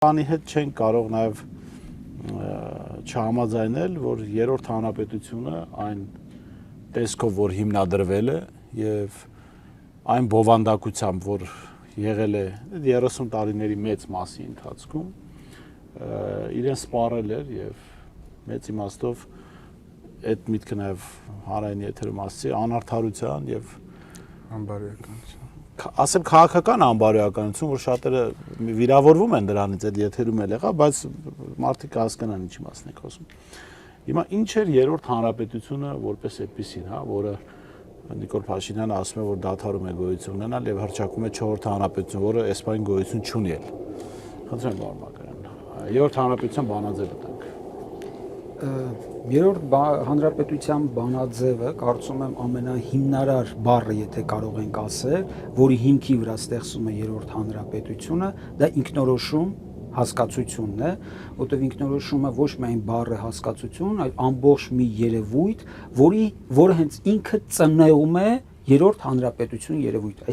Բանի հետ չեն կարող նաև չհամաձայնել, որ երրորդ հանրապետությունը այն տեսքով, որ հիմնադրվել է եւ այն բովանդակությամբ, որ եղել է 30 տարիների մեծ մասի ընթացքում, իրեն սպառել էր եւ մեծ իմաստով այդ միտքը նաև հանրային եթերում ասացի անարդարության եւ անբարոյականություն ասեմ քաղաքական անբարոյականություն, որ շատերը վիրավորվում են դրանից, այդ եթերում էլ եղա, բայց մարդիկ հասկանան ինչի մասն եք խոսում։ Հիմա ինչ էր երրորդ հանրապետությունը որպես այդպեսին, հա, որը Նիկոլ Փաշինյանը ասում է, որ դադարում է գոյություն ունենալ եւ հռչակում է 4-րդ հանրապետություն, որը այսպայն գոյություն չունի էլ։ Խնդրեմ պարոն Մակարյան, երրորդ հանրապետության բանաձևը տանք։ Երրորդ հանրապետության բանաձևը կարծում եմ ամենահիմնարար բառը, եթե կարող ենք ասել, որի հիմքի վրա ստեղծում է երրորդ հանրապետությունը, դա ինքնորոշում հասկացությունն է, որտեղ ինքնորոշումը ոչ միայն բառ է հասկացություն, այլ ամբողջ մի երևույթ, որը հենց ինքը ծնեղում է երրորդ հանրապետություն երևույթ։